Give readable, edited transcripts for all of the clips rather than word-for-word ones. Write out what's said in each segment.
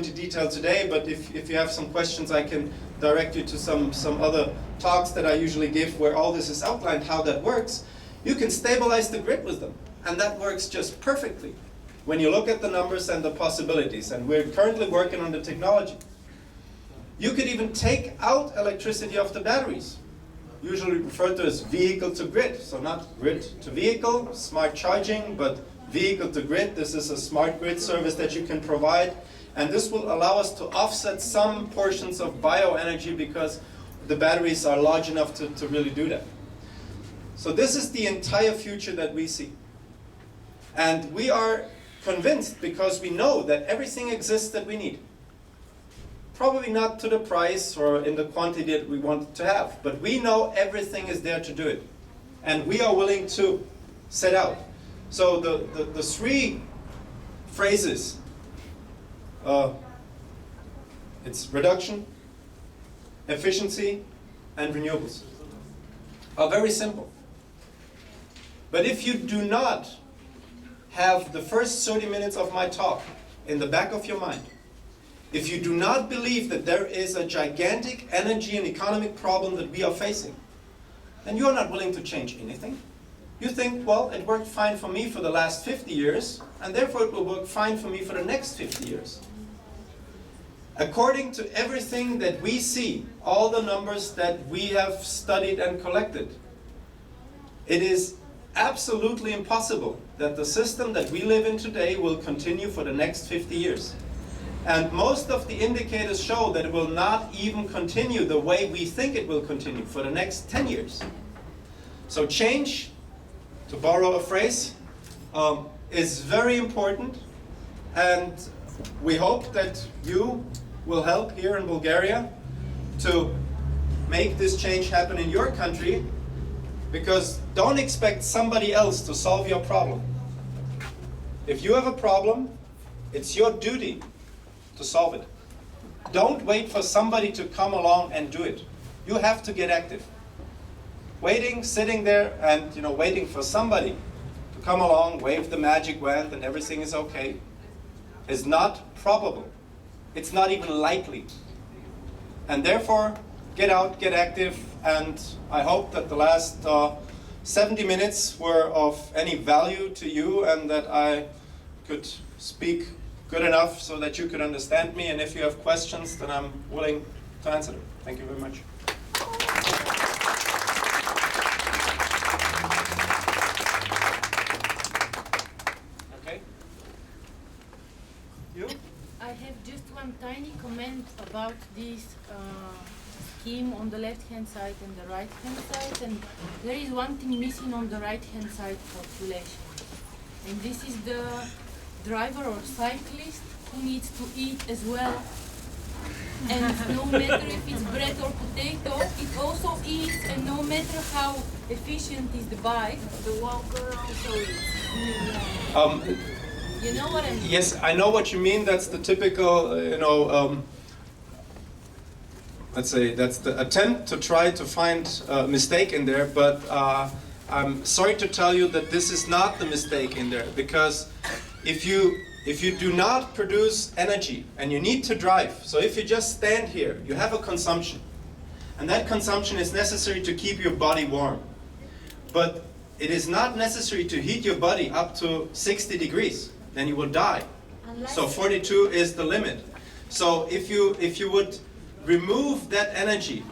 into detail today, but if you have some questions, I can direct you to some other talks that I usually give where all this is outlined, how that works. You can stabilize the grid with them, and that works just perfectly when you look at the numbers and the possibilities, and we're currently working on the technology. You could even take out electricity off the batteries, usually referred to as vehicle to grid. So not grid to vehicle, smart charging, but vehicle to grid. This is a smart grid service that you can provide, and this will allow us to offset some portions of bioenergy because the batteries are large enough to really do that. So this is the entire future that we see. And we are convinced because we know that everything exists that we need. Probably not to the price or in the quantity that we want to have, but we know everything is there to do it. And we are willing to set out. So the three phrases, it's reduction, efficiency, and renewables, are very simple. But if you do not have the first 30 minutes of my talk in the back of your mind, if you do not believe that there is a gigantic energy and economic problem that we are facing, then you are not willing to change anything. You think, well, it worked fine for me for the last 50 years, and therefore it will work fine for me for the next 50 years. According to everything that we see, all the numbers that we have studied and collected, it is absolutely impossible that the system that we live in today will continue for the next 50 years. And most of the indicators show that it will not even continue the way we think it will continue for the next 10 years. So change, to borrow a phrase, is very important, and we hope that you will help here in Bulgaria to make this change happen in your country, because don't expect somebody else to solve your problem. If you have a problem, it's your duty to solve it. Don't wait for somebody to come along and do it. You have to get active. Waiting, sitting there and waiting for somebody to come along, wave the magic wand and everything is okay, is not probable. It's not even likely. And therefore, get out, get active, and I hope that the last 70 minutes were of any value to you and that I could speak good enough so that you could understand me, and if you have questions, then I'm willing to answer them. Thank you very much. Okay. You? I have just one tiny comment about this scheme on the left-hand side and the right-hand side, and there is one thing missing on the right-hand side calculation, and this is the driver or cyclist who needs to eat as well, and no matter if it's bread or potato, it also eats, and no matter how efficient is the bike, the walker also eats. You know what I mean? Yes, I know what you mean. That's the typical, let's say that's the attempt to try to find a mistake in there, but I'm sorry to tell you that this is not the mistake in there, because if you do not produce energy and you need to drive, so if you just stand here, you have a consumption, and that consumption is necessary to keep your body warm. But it is not necessary to heat your body up to 60 degrees, then you will die. So 42 is the limit. So if you would remove that energy,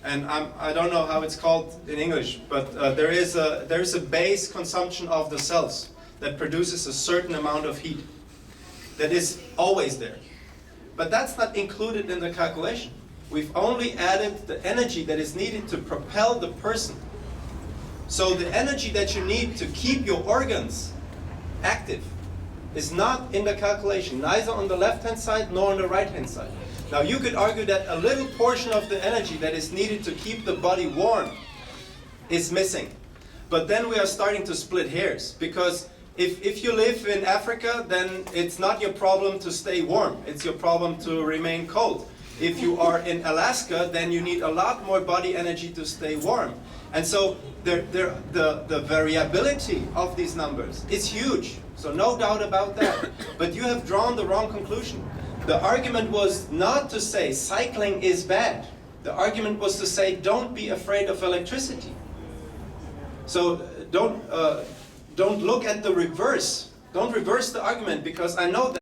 and I don't know how it's called in English, but there is a base consumption of the cells that produces a certain amount of heat that is always there. But that's not included in the calculation. We've only added the energy that is needed to propel the person. So the energy that you need to keep your organs active is not in the calculation, neither on the left-hand side nor on the right-hand side. Now you could argue that a little portion of the energy that is needed to keep the body warm is missing. But then we are starting to split hairs, because if you live in Africa, then it's not your problem to stay warm, it's your problem to remain cold. If you are in Alaska, then you need a lot more body energy to stay warm. And so the variability of these numbers is huge, so no doubt about that. But you have drawn the wrong conclusion. The argument was not to say cycling is bad. The argument was to say don't be afraid of electricity. So don't look at the reverse. Don't reverse the argument, because I know that